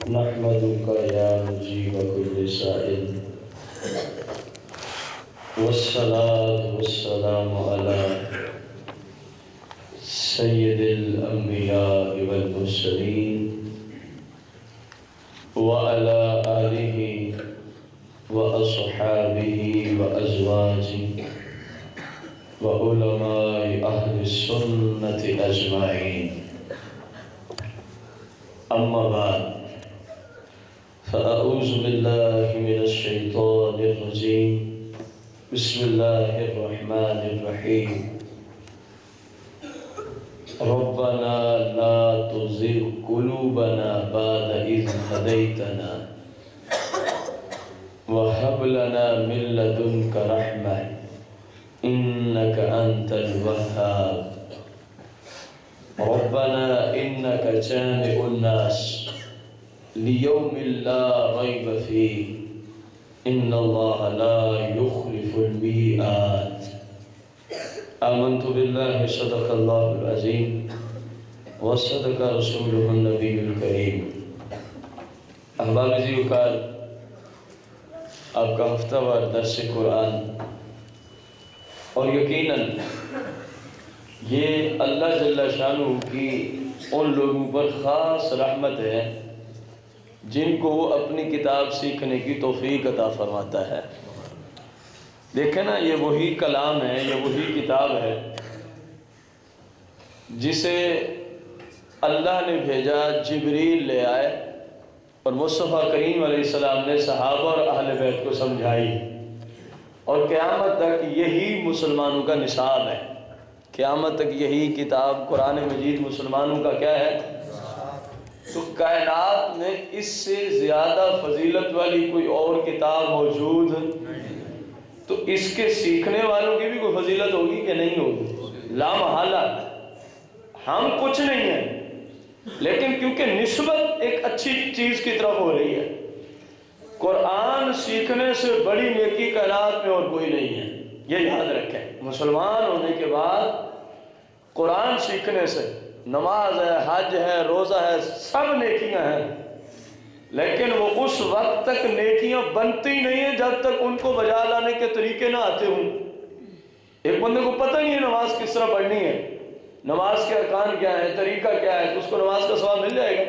نحمدک یا مجیب کل سائل والصلاة والسلام علی سید الانبیاء والمرسلین وعلى آلہ وأصحابہ وأزواجہ وعلماء اہل السنة اجمعین اما بعد فأعوذ باللہ من الشیطان الرجیم بسم اللہ الرحمن الرحیم ربنا لا تزغ قلوبنا بعد إذ هديتنا وهب لنا من لدنك رحمة إنك أنت الوهاب ربنا إنك جامع الناس ليوم لا ريب فيه إن الله لا يخلف الميعاد آمنت بالله صدق الله العظيم وصدق رسوله النبي الكريم احباب عزیز وقار آپ کا ہفتہ وار درس قرآن اور یقیناً یہ اللہ جل شانہ کی ان لوگوں پر خاص رحمت ہے جن کو وہ اپنی کتاب سیکھنے کی توفیق عطا فرماتا ہے۔ دیکھیں نا، یہ وہی کلام ہے، یہ وہی کتاب ہے جسے اللہ نے بھیجا، جبریل لے آئے اور مصطفیٰ کریم علیہ السلام نے صحابہ اور اہل بیت کو سمجھائی، اور قیامت تک یہی مسلمانوں کا نصاب ہے۔ قیامت تک یہی کتاب قرآن مجید مسلمانوں کا کیا ہے؟ تو کائنات میں اس سے زیادہ فضیلت والی کوئی اور کتاب موجود تو اس کے سیکھنے والوں کی بھی کوئی فضیلت ہوگی کہ نہیں ہوگی؟ لا محالہ۔ ہم کچھ نہیں ہیں، لیکن کیونکہ نسبت ایک اچھی چیز کی طرف ہو رہی ہے، قرآن سیکھنے سے بڑی نیکی کائنات میں اور کوئی نہیں ہے۔ یہ یاد رکھیں، مسلمان ہونے کے بعد قرآن سیکھنے سے نماز ہے، حج ہے، روزہ ہے، سب نیکیاں ہیں، لیکن وہ اس وقت تک نیکیاں بنتی نہیں ہیں جب تک ان کو بجا لانے کے طریقے نہ آتے ہوں۔ ایک بندے کو پتہ نہیں ہے نماز کس طرح پڑھنی ہے، نماز کے ارکان کیا ہے، طریقہ کیا ہے، تو اس کو نماز کا ثواب مل جائے گا؟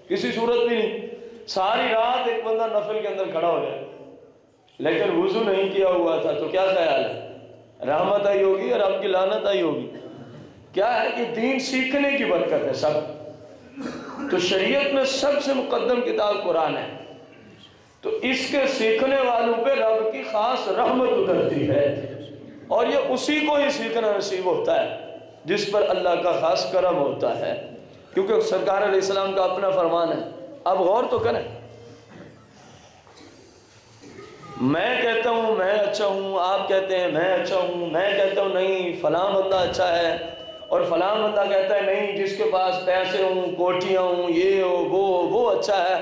کسی صورت بھی نہیں۔ ساری رات ایک بندہ نفل کے اندر کھڑا ہو جائے لیکن وضو نہیں کیا ہوا تھا تو کیا خیال ہے؟ رحمت آئی ہوگی اور آپ کی لعنت آئی ہوگی؟ کیا ہے کہ دین سیکھنے کی برکت ہے سب۔ تو شریعت میں سب سے مقدم کتاب قرآن ہے، تو اس کے سیکھنے والوں پہ رب کی خاص رحمت اترتی ہے، اور یہ اسی کو ہی سیکھنا نصیب ہوتا ہے جس پر اللہ کا خاص کرم ہوتا ہے، کیونکہ سرکار علیہ السلام کا اپنا فرمان ہے۔ اب غور تو کریں، میں کہتا ہوں میں اچھا ہوں، آپ کہتے ہیں میں اچھا ہوں، میں کہتا ہوں نہیں فلاں بندہ اچھا ہے، اور فلاں بندہ کہتا ہے نہیں جس کے پاس پیسے ہوں، کوٹیاں ہوں، یہ ہو وہ اچھا ہے۔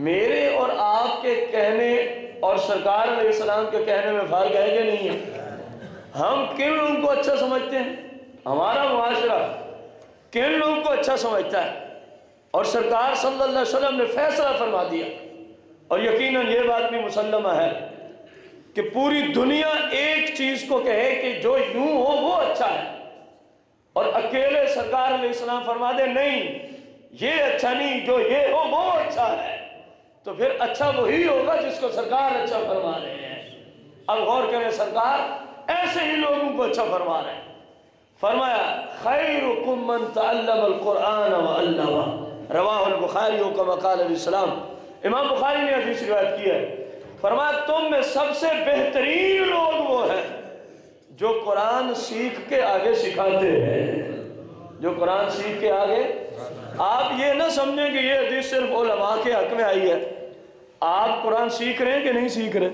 میرے اور آپ کے کہنے اور سرکار علیہ السلام کے کہنے میں فرق ہے کہ نہیں ہے؟ ہم کن لوگوں کو اچھا سمجھتے ہیں؟ ہمارا معاشرہ کن لوگوں کو اچھا سمجھتا ہے؟ اور سرکار صلی اللہ علیہ وسلم نے فیصلہ فرما دیا، اور یقیناً یہ بات بھی مسلمہ ہے کہ پوری دنیا ایک چیز کو کہے کہ جو یوں ہو وہ اچھا ہے، اور اکیلے سرکار علیہ السلام فرما دے نہیں یہ اچھا نہیں، جو یہ ہو وہ اچھا ہے، تو پھر اچھا وہی ہوگا جس کو سرکار اچھا فرما رہے ہیں۔ اب غور کریں، سرکار ایسے ہی لوگوں کو اچھا فرما رہے ہیں۔ فرمایا خیرکم من تعلم القرآن وعلمہ، رواہ البخاری کما قال علیہ السلام۔ امام بخاری نے حدیث روایت کی ہے، فرمایا تم میں سب سے بہترین لوگ وہ ہیں جو قرآن سیکھ کے آگے سکھاتے ہیں، جو قرآن سیکھ کے آگے۔ آپ یہ نہ سمجھیں کہ یہ حدیث صرف علماء کے حق میں آئی ہے۔ آپ قرآن سیکھ رہے ہیں کہ نہیں سیکھ رہے؟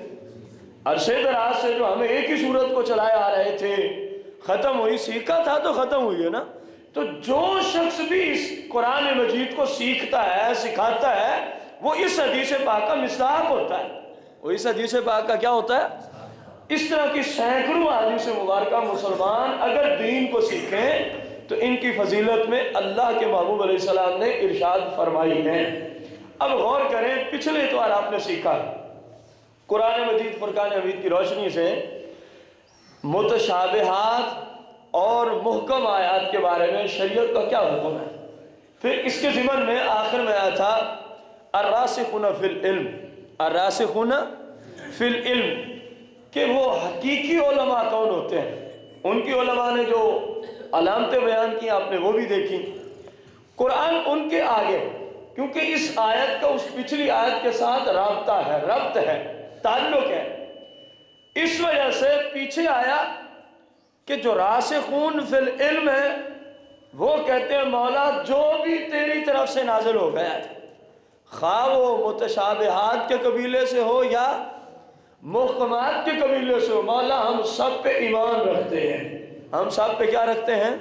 عرصے دراز سے جو ہمیں ایک ہی صورت کو چلائے آ رہے تھے، ختم ہوئی، سیکھا تھا تو ختم ہوئی ہے نا۔ تو جو شخص بھی اس قرآن مجید کو سیکھتا ہے، سکھاتا ہے، وہ اس حدیث پاک کا مصداق ہوتا ہے۔ وہ اس حدیث پاک کا کیا ہوتا ہے؟ اس طرح کی سینکڑوں احادیث مبارکہ مسلمان اگر دین کو سیکھیں تو ان کی فضیلت میں اللہ کے محبوب علیہ السلام نے ارشاد فرمائی ہے۔ اب غور کریں، پچھلے اتوار آپ نے سیکھا قرآن مجید فرقان حمید کی روشنی سے متشابہات اور محکم آیات کے بارے میں شریعت کا کیا حکم ہے۔ پھر اس کے ضمن میں آخر میں آیا تھا الراسخون فی العلم، الراسخون فی العلم، کہ وہ حقیقی علماء کون ہوتے ہیں۔ ان کی علماء نے جو علامتیں بیان کی آپ نے وہ بھی دیکھی۔ قرآن ان کے آگے، کیونکہ اس آیت کا اس پچھلی آیت کے ساتھ رابطہ ہے، ربط ہے، تعلق ہے، اس وجہ سے پیچھے آیا کہ جو راسخون فی العلم ہے وہ کہتے ہیں مولا جو بھی تیری طرف سے نازل ہو گیا ہے، خواہ وہ متشابہات کے قبیلے سے ہو یا محکمات کے قبیلے سے ہو، مولا ہم سب پہ ایمان رکھتے ہیں، ہم سب پہ کیا رکھتے ہیں،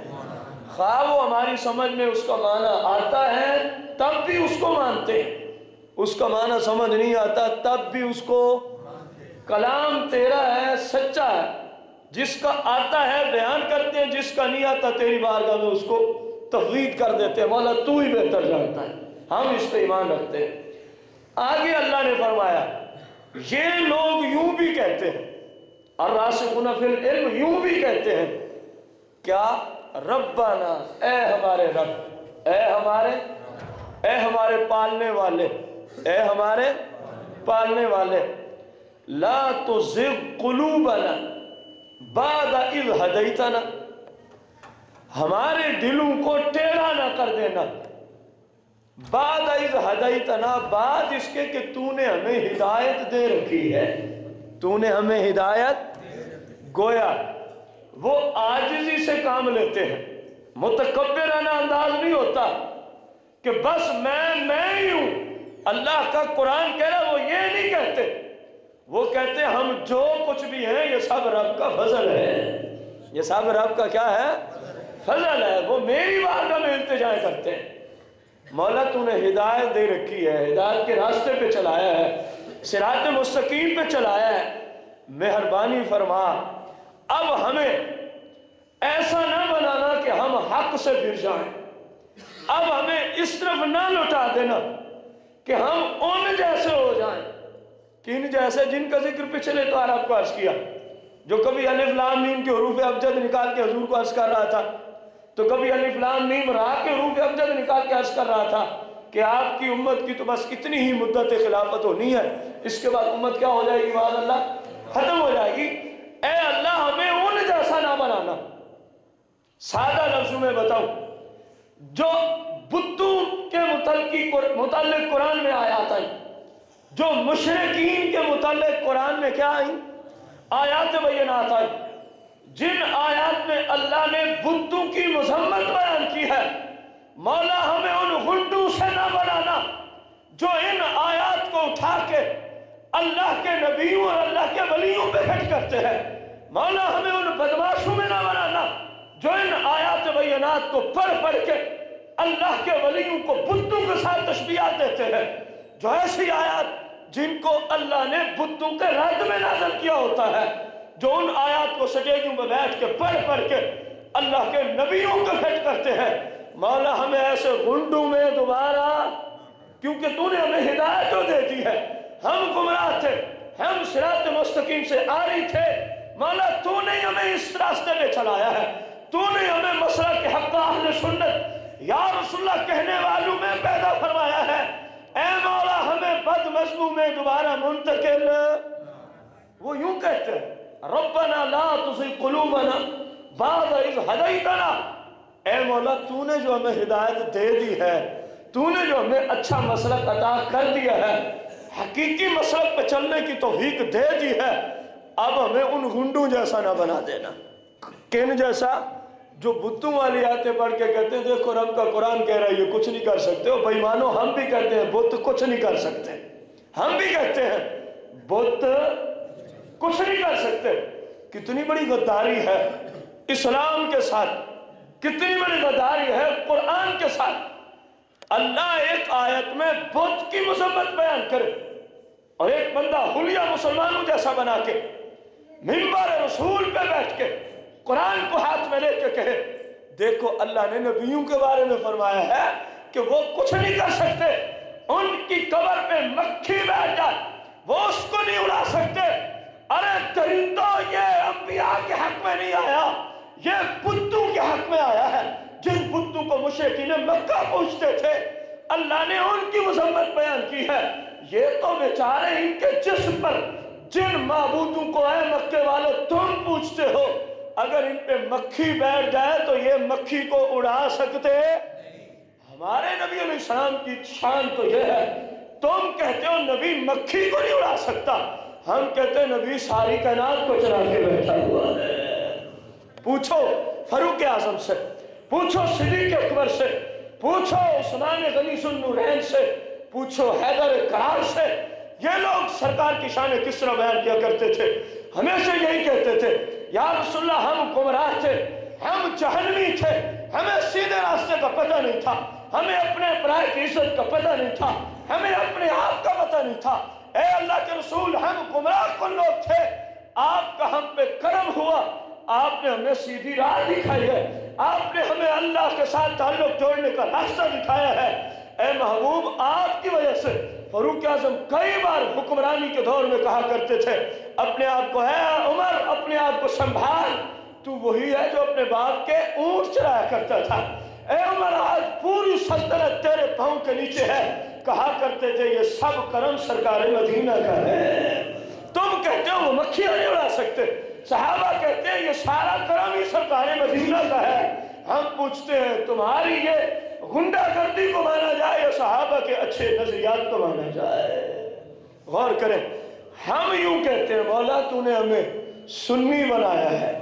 خواہ وہ ہماری سمجھ میں اس کا معنی آتا ہے تب بھی اس کو مانتے ہیں، اس کا معنی سمجھ نہیں آتا تب بھی اس کو، کلام تیرا ہے، سچا ہے، جس کا آتا ہے بیان کرتے ہیں، جس کا نہیں آتا تیری بارگاہ میں اس کو تفویض کر دیتے ہیں، مولا تو ہی بہتر جانتا ہے، ہم اس پہ ایمان رکھتے ہیں۔ آگے اللہ نے فرمایا یہ لوگ یوں بھی کہتے ہیں، الراسخون فی العلم یوں بھی کہتے ہیں، کیا ربنا، اے ہمارے رب، اے ہمارے پالنے والے، اے ہمارے پالنے والے، لا تزغ قلوبنا بعد اذ ہدیتنا، ہمارے دلوں کو ٹیڑھا نہ کر دینا، بعد اذ ہدیتنا، بعد اس کے کہ تو نے ہمیں ہدایت دے رکھی ہے، تو نے ہمیں ہدایت، گویا وہ عاجزی سے کام لیتے ہیں، متکبرانہ انداز نہیں ہوتا کہ بس میں ہی ہوں، اللہ کا قرآن کہہ رہا وہ یہ نہیں کہتے، وہ کہتے ہم جو کچھ بھی ہیں یہ سب رب کا فضل ہے، یہ سب رب کا کیا ہے، فضل ہے، وہ میری بارگاہ میں التجا کرتے ہیں، مولا تو نے ہدایت دے رکھی ہے، ہدایت کے راستے پہ چلایا ہے، صراط مستقیم پہ چلایا ہے، مہربانی فرما اب ہمیں ایسا نہ بنانا کہ ہم حق سے پھر جائیں، اب ہمیں اس طرف نہ لٹا دینا کہ ہم ان جیسے ہو جائیں، کن جیسے جن کا ذکر پچھلے اتوار آپ کو عرض کیا، جو کبھی الف لام میم کے حروف ابجد نکال کے حضور کو عرض کر رہا تھا، تو کبھی الف لام میم را کے حروف ابجد نکال کے عرض کر رہا تھا کہ آپ کی امت کی تو بس اتنی ہی مدت خلافت ہونی ہے، اس کے بعد امت کیا ہو جائے گی، معاذ اللہ ختم ہو جائے گی۔ اے اللہ ہمیں ان جیسا نہ بنانا، سادہ لفظوں میں بتاؤں، جو بتوں کے متعلق قرآن میں آیات آئیں، جو مشرکین کے متعلق قرآن میں کیا آئیں، آیات بینات آئیں، جن آیات میں اللہ نے بتوں کی مذمت بیان کی ہے، مولا ہمیں ان غنڈوں سے نہ بنانا جو ان آیات کو اٹھا کے اللہ کے نبیوں اور اللہ کے ولیوں پہ ہٹ کرتے ہیں، مولا ہمیں ان بدماشوں میں نہ بنانا جو ان آیات بینات کو پڑھ کے اللہ کے ولیوں کو بتوں کے ساتھ تشبیہات دیتے ہیں، جو ایسی آیات جن کو اللہ نے بتوں کے رد میں نازل کیا ہوتا ہے، جو ان آیات کو سجیدوں میں بیٹھ کے پڑھ کے اللہ کے نبیوں کو ہٹ کرتے ہیں، مولا ہمیں ایسے غنڈوں میں دوبارہ، کیونکہ تو نے ہمیں ہدایت تو دے دی ہے، ہم گمراہ تھے، ہم صراط مستقیم سے آ رہی تھے، مولا تو نے ہمیں اس راستے میں چلایا ہے، تو نے ہمیں مسلک کے حق اہل سنت یا رسول اللہ کہنے والوں میں پیدا فرمایا ہے، اے مولا ہمیں بد مذموم میں دوبارہ منتقل، وہ یوں کہتے ہیں ربنا لا تزغ قلوبنا بعد اذ ہدیتنا، اے مولا تو نے جو ہمیں ہدایت دے دی ہے، تو نے جو ہمیں اچھا مسلک عطا کر دیا ہے، حقیقی مسلک پہ چلنے کی توفیق دے دی ہے، اب ہمیں ان گنڈوں جیسا نہ بنا دینا، کن جیسا، جو بتوں والی آیتیں پڑھ کے کہتے ہیں دیکھو رب کا قرآن کہہ رہا ہے یہ کچھ نہیں کر سکتے، اور بےایمانو ہم بھی کہتے ہیں بت کچھ نہیں کر سکتے، ہم بھی کہتے ہیں بت کچھ نہیں کر سکتے، کتنی بڑی غداری ہے اسلام کے ساتھ، کتنی بڑی غداری ہے قرآن کے ساتھ، اللہ ایک آیت میں بت کی مذمت بیان کرے اور ایک بندہ حلیہ مسلمانوں جیسا بنا کے منبر رسول پہ بیٹھ کے قرآن کو ہاتھ میں لے کے کہے دیکھو اللہ نے نبیوں کے بارے میں فرمایا ہے کہ وہ کچھ نہیں کر سکتے، ان کی قبر پہ مکھی بیٹھ جائے وہ اس کو نہیں اڑا سکتے۔ ارے درندوں، یہ انبیاء کے حق میں نہیں آیا، یہ بتوں کے حق میں آیا ہے، جن بتوں کو مشرکین مکہ پوجتے تھے اللہ نے ان کی مذمت بیان کی ہے۔ یہ تو بیچارے ان کے جسم پر جن معبودوں کو اے مکے والے تم پوچھتے ہو، اگر ان پہ مکھی بیٹھ جائے تو یہ مکھی کو اڑا سکتے؟ ہمارے نبی علیہ السلام کی شان تو یہ ہے، تم کہتے ہو نبی مکھی کو نہیں اڑا سکتا، ہم کہتے ہیں نبی ساری کائنات کو چلا کے بیٹھا ہوا ہے۔ پوچھو فاروق اعظم سے، پوچھو صدیق اکبر سے، پوچھو عثمان غنی ذوالنورین سے، پوچھو حیدر کرار سے، یہ لوگ سرکار کی شان کس طرح بیان کیا کرتے تھے؟ ہمیشہ یہی کہتے تھے یا رسول اللہ ہم گمراہ تھے، ہم جہنمی تھے، ہمیں سیدھے راستے کا پتہ نہیں تھا، ہمیں اپنے برائے کی عزت کا پتہ نہیں تھا، ہمیں اپنے آپ کا پتہ نہیں تھا۔ اے اللہ کے رسول، ہم گمراہ کن لوگ تھے، آپ کا ہم پہ کرم ہوا، آپ نے ہمیں سیدھی راہ دکھائی ہے، آپ نے ہمیں اللہ کے ساتھ تعلق جوڑنے کا راستہ دکھایا ہے۔ اے محبوب، آپ کی وجہ سے فاروق اعظم کئی بار حکمرانی کے دور میں کہا کرتے تھے اپنے آپ کو، ہے عمر اپنے آپ کو سنبھال، تو وہی ہے جو اپنے باپ کے اونٹ چرایا کرتا تھا۔ اے عمر، آج پوری سلطنت تیرے پاؤں کے نیچے ہے۔ کہا کرتے تھے یہ سب کرم سرکار مدینہ کا ہے۔ تم کہتے ہو وہ مکھیاں نہیں اڑا سکتے، صحابہ کہتے ہیں یہ سارا کرم ہی سرکار مدینہ کا ہے۔ ہم پوچھتے ہیں تمہاری یہ غنڈہ گردی کو مانا جائے یا صحابہ کے اچھے نظریات کو مانا جائے؟ غور کریں، ہم یوں کہتے ہیں مولا تو نے ہمیں سنی بنایا ہے،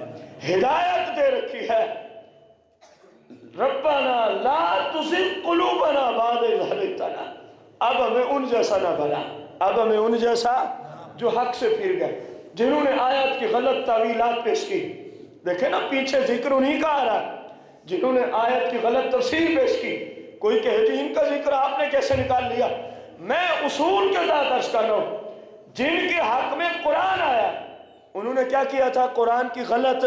ہدایت دے رکھی ہے، ربنا لا تزغ قلوبنا بعد اذ ہدیتنا، اب ہمیں ان جیسا نہ بنا، اب ہمیں ان جیسا جو حق سے پھر گئے، جنہوں نے آیات کی غلط تعویلات پیش کی۔ دیکھیں نا پیچھے ذکر انہی کا آ رہا ہے جنہوں نے آیت کی غلط تفسیر پیش کی۔ کوئی کہے جی ان کا ذکر آپ نے کیسے نکال لیا؟ میں اصول کے تحت عرض کر رہا ہوں، جن کے حق میں قرآن آیا انہوں نے کیا کیا تھا؟ قرآن کی غلط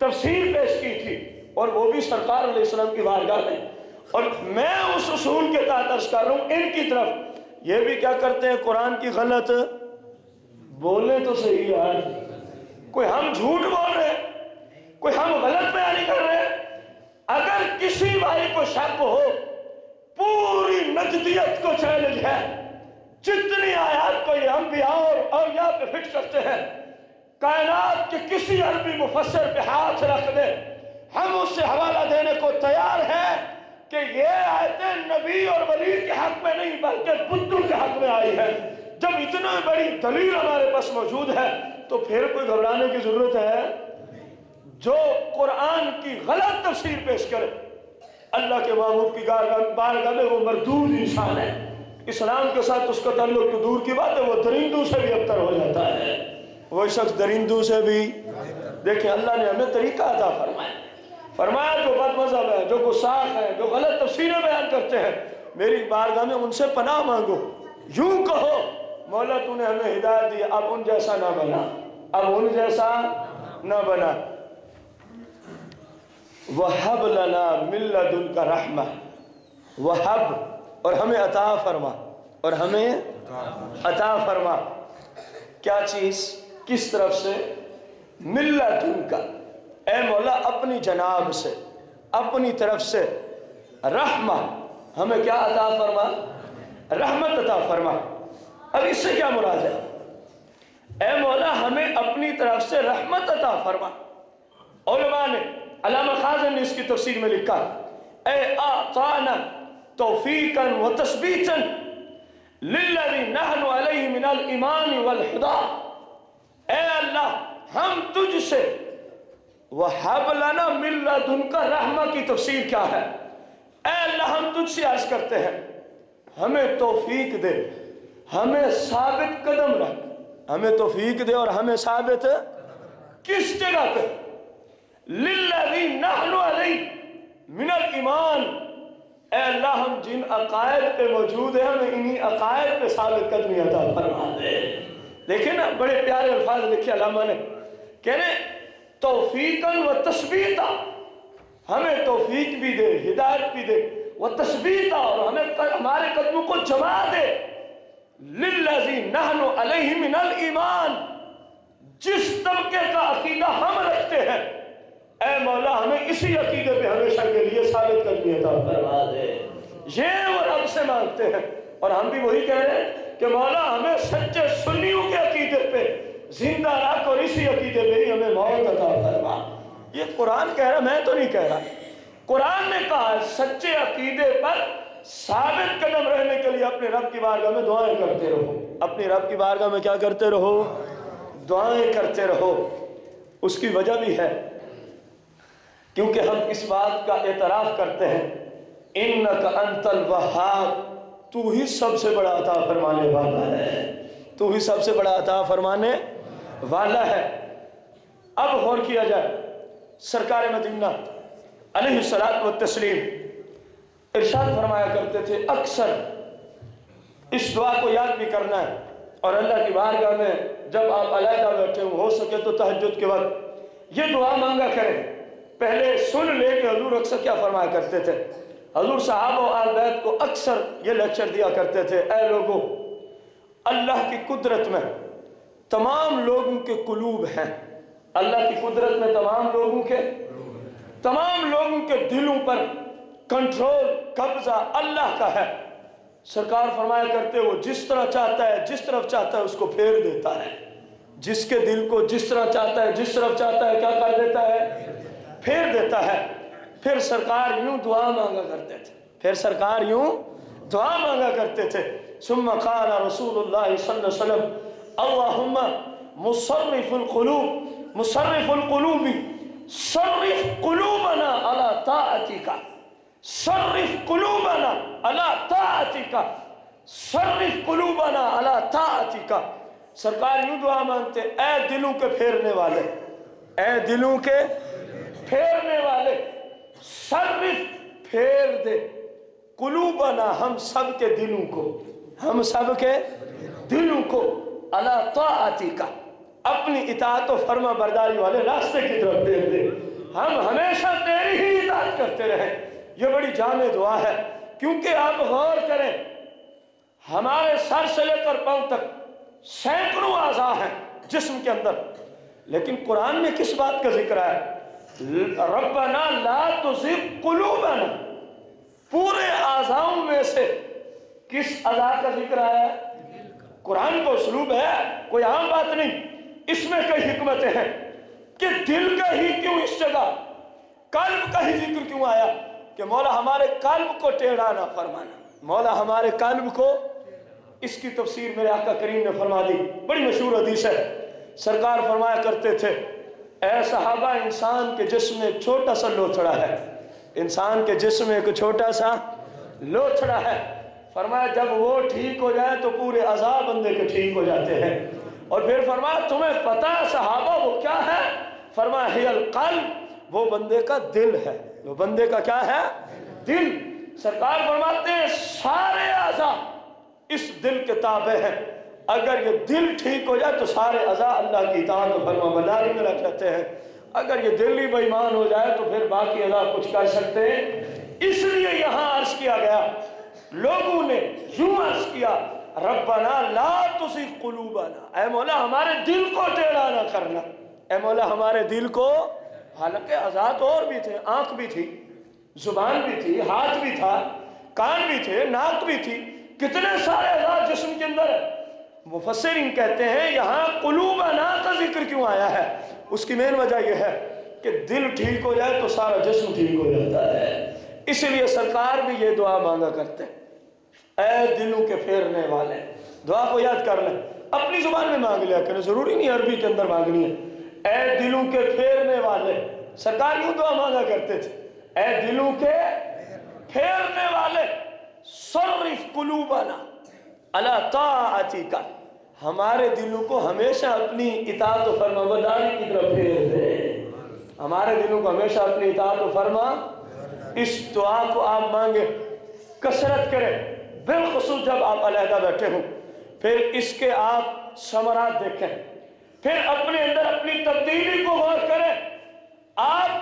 تفسیر پیش کی تھی، اور وہ بھی سرکار علیہ السلام کی بارگاہ میں۔ اور میں اس اصول کے تحت عرض کر رہا ہوں ان کی طرف، یہ بھی کیا کرتے ہیں قرآن کی غلط، بولنے تو صحیح ہے، کوئی ہم جھوٹ بول رہے ہیں، کوئی ہم غلط بیانی کر رہے ہیں۔ اگر کسی بھائی کو شک ہو، پوری نجدیت کو چیلنج ہے، جتنی آیات کو یہ انبیاء اور اولیاء پہ فٹ کرتے ہیں، کائنات کے کسی عربی مفسر پہ ہاتھ رکھ دے، ہم اس سے حوالہ دینے کو تیار ہیں کہ یہ آیتیں نبی اور ولی کے حق میں نہیں بلکہ بتوں کے حق میں آئی ہے۔ جب اتنا بڑی دلیل ہمارے پاس موجود ہے تو پھر کوئی گھبرانے کی ضرورت ہے؟ جو قرآن کی غلط تفسیر پیش کرے اللہ کے محبوب کی بارگاہ میں وہ مردود انسان ہے، اسلام کے ساتھ اس کا تعلق تو دور کی بات ہے، وہ درندوں سے بھی ابتر ہو جاتا ہے، وہ شخص درندوں سے بھی۔ دیکھیں اللہ نے ہمیں طریقہ عطا فرمایا جو بد مذہب ہے، جو گستاخ ہے، جو غلط تفسیریں بیان کرتے ہیں، میری بارگاہ میں ان سے پناہ مانگو، یوں کہو مولا تو نے ہمیں ہدایت دی، اب ان جیسا نہ بنا، اب ان جیسا نہ بنا۔ وَحَبْ لَنَا مِن لَدُنْكَ رَحْمَةً، وَحَبْ اور ہمیں عطا فرما، اور ہمیں عطا فرما کیا چیز؟ کس طرف سے؟ مِن لَدُنْكَ، اے مولا اپنی جناب سے، اپنی طرف سے، رحمہ ہمیں کیا عطا فرما؟ رحمت عطا فرما۔ اب اس سے کیا مراد ہے؟ اے مولا ہمیں اپنی طرف سے رحمت عطا فرما۔ علماء نے، علامہ خازن نے اس کی تفسیر میں لکھا، اے اعطانا توفیقا و تثبیتا للذی نحن علیہ من الایمان والہدا، اے اللہ ہم تجھ سے، وَحَبْ لَنَا مِن لَدُنْكَ رحمہ کی تفسیر کیا ہے؟ اے اللہ ہم تجھ سے عرض کرتے ہیں ہمیں توفیق دے، ہمیں ثابت قدم رکھ، ہمیں توفیق دے اور ہمیں ثابت کس جگہ پہ؟ لِلَّذِي نَحْنُ عَلَيْهِ مِنَ الْإِيمَانِ، اے اللہ ہم جن عقائد پہ موجود ہیں ہمیں انہی عقائد پہ ثابت قدمی عطا فرما دے۔ دیکھیں نا بڑے پیارے الفاظ لکھے علامہ نے، کہنے توفیقاً و تثبیتا، ہمیں توفیق بھی دے، ہدایت بھی دے، و تثبیتا، اور ہمیں ہمارے قدموں کو جما دے، للذی نحن علیہ من الایمان، جس طبقے کا عقیدہ ہم رکھتے ہیں، اے مولا ہمیں اسی عقیدے پہ ہمیشہ کے لیے ثابت کرنی عطا فرما دے۔ یہ وہ رب سے مانگتے ہیں، اور ہم بھی وہی کہہ رہے ہیں کہ مولا ہمیں سچے سنیوں کے عقیدے پہ زندہ رکھ، اور اسی عقیدے پہ ہی ہمیں موت عطا فرما۔ یہ قرآن کہہ رہا، میں تو نہیں کہہ رہا، قرآن نے کہا ہے سچے عقیدے پر ثابت قدم رہنے کے لیے اپنے رب کی بارگاہ میں دعائیں کرتے رہو، اپنی رب کی بارگاہ میں کیا کرتے رہو؟ دعائیں کرتے رہو۔ اس کی وجہ بھی ہے کیونکہ ہم اس بات کا اعتراف کرتے ہیں انک انت الوہاب، تو ہی سب سے بڑا عطا فرمانے والا ہے، تو ہی سب سے بڑا عطا فرمانے والا ہے۔ اب غور کیا جائے، سرکار مدینہ علیہ الصلوۃ والتسلیم ارشاد فرمایا کرتے تھے اکثر اس دعا کو یاد بھی کرنا ہے، اور اللہ کی بارگاہ میں جب آپ علیحدہ بیٹھے ہو سکے تو تہجد کے وقت یہ دعا مانگا کریں۔ پہلے سن لے کہ حضور اکثر کیا فرمایا کرتے تھے۔ حضور صحابہ و آل بیت کو اکثر یہ لیکچر دیا کرتے تھے، اے لوگوں، اللہ کی قدرت میں تمام لوگوں کے قلوب ہیں، اللہ کی قدرت میں تمام لوگوں کے دلوں پر کنٹرول، قبضہ اللہ کا ہے۔ سرکار فرمایا کرتے وہ جس طرح چاہتا ہے، جس طرف چاہتا ہے اس کو پھیر دیتا ہے، جس کے دل کو جس طرح چاہتا ہے، جس طرف چاہتا ہے کیا کر دیتا ہے؟ پھیر دیتا ہے۔ پھر سرکار یوں دعا مانگا کرتے تھے، پھر سرکار یوں دعا مانگا کرتے تھے، ثم قال رسول اللہ صلی اللہ علیہ وسلم اللہم مصرف القلوب صرف قلوبنا علی طاعتک، صرف قلوبنا علی طاعتک، صرف قلوبنا علی طاعتک۔ سرکار یوں دعا مانگتے، اے دلوں کے پھیرنے والے، اے دلوں کے پھیرنے والے، صرف پھیر دے قلوبنا، ہم سب کے دلوں کو، ہم سب کے دلوں کو علی طاعتک، اپنی اطاعت و فرما برداری والے راستے کی طرف پھیر دے، ہم ہمیشہ تیری ہی اطاعت کرتے رہیں۔ یہ بڑی جامع دعا ہے، کیونکہ آپ غور کریں ہمارے سر سے لے کر پاؤں تک سینکڑوں اعضاء ہیں جسم کے اندر، لیکن قرآن میں کس بات کا ذکر ہے؟ ربنا لا تزغ قلوبنا، پورے اعضاؤں میں سے کس اعضاء کا ذکر آیا ہے؟ قرآن کا اسلوب ہے، کوئی عام بات نہیں، اس میں کئی حکمتیں ہیں کہ دل کا ہی کیوں اس جگہ، قلب کا ہی ذکر کیوں آیا کہ مولا ہمارے قلب کو ٹیڑھا نہ فرمانا، مولا ہمارے قلب کو۔ اس کی تفسیر میرے آقا کریم نے فرما دی، بڑی مشہور حدیث ہے۔ سرکار فرمایا کرتے تھے اے صحابہ، انسان کے جسم میں ایک چھوٹا سا لوتھڑا ہے، انسان کے جسم میں ایک چھوٹا سا لوتھڑا ہے، فرمایا جب وہ ٹھیک ہو جائے تو پورے اعضاء بندے کے ٹھیک ہو جاتے ہیں۔ اور پھر فرمایا تمہیں پتہ ہے صحابہ وہ کیا ہے؟ فرمایا ہی القلب، وہ بندے کا دل ہے، وہ بندے کا کیا ہے؟ دل۔ سرکار فرماتے ہیں سارے اعضاء اس دل کے تابع ہیں، اگر یہ دل ٹھیک ہو جائے تو سارے اعضاء اللہ کی اطاعت و فرما برداری میں لگ جاتے ہیں، اگر یہ دل ہی بے ایمان ہو جائے تو پھر باقی اعضاء کچھ کر سکتے ہیں۔ اس لیے یہاں عرض کیا گیا، لوگوں نے یوں عرض کیا ربنا لا تزغ قلوبنا، اے مولا ہمارے دل کو ٹیڑھا نہ کرنا، اے مولا ہمارے دل کو، حالانکہ اعضاء تو اور بھی تھے، آنکھ بھی تھی، زبان بھی تھی، ہاتھ بھی تھا، کان بھی تھے، ناک بھی تھی، کتنے سارے اعضاء جسم کے اندر ہے۔ مفسرین کہتے ہیں یہاں قلوبنا کا ذکر کیوں آیا ہے؟ اس کی مین وجہ یہ ہے کہ دل ٹھیک ہو جائے تو سارا جسم ٹھیک ہو جاتا ہے، اس لیے سرکار بھی یہ دعا مانگا کرتے ہیں، اے دلوں کے پھیرنے والے۔ دعا کو یاد کر لیں، اپنی زبان میں مانگ لیا کریں، ضروری نہیں عربی کے اندر مانگنی ہے۔ اے دلوں کے پھیرنے والے، سرکار یوں دعا مانگا کرتے تھے، اے دلوں کے پھیرنے والے، صرف قلوبنا علی طاعتک، ہمارے دلوں کو ہمیشہ اپنی اطاعت و فرما برداری کی طرف پھیر دے، ہمارے دلوں کو ہمیشہ اپنی اطاعت و فرما۔ اس دعا کو آپ مانگیں، کثرت کریں، بالخصوص جب آپ علیحدہ بیٹھے ہوں، پھر اس کے آپ ثمرات دیکھیں، پھر اپنے اندر اپنی تبدیلی کو غور کریں۔ آپ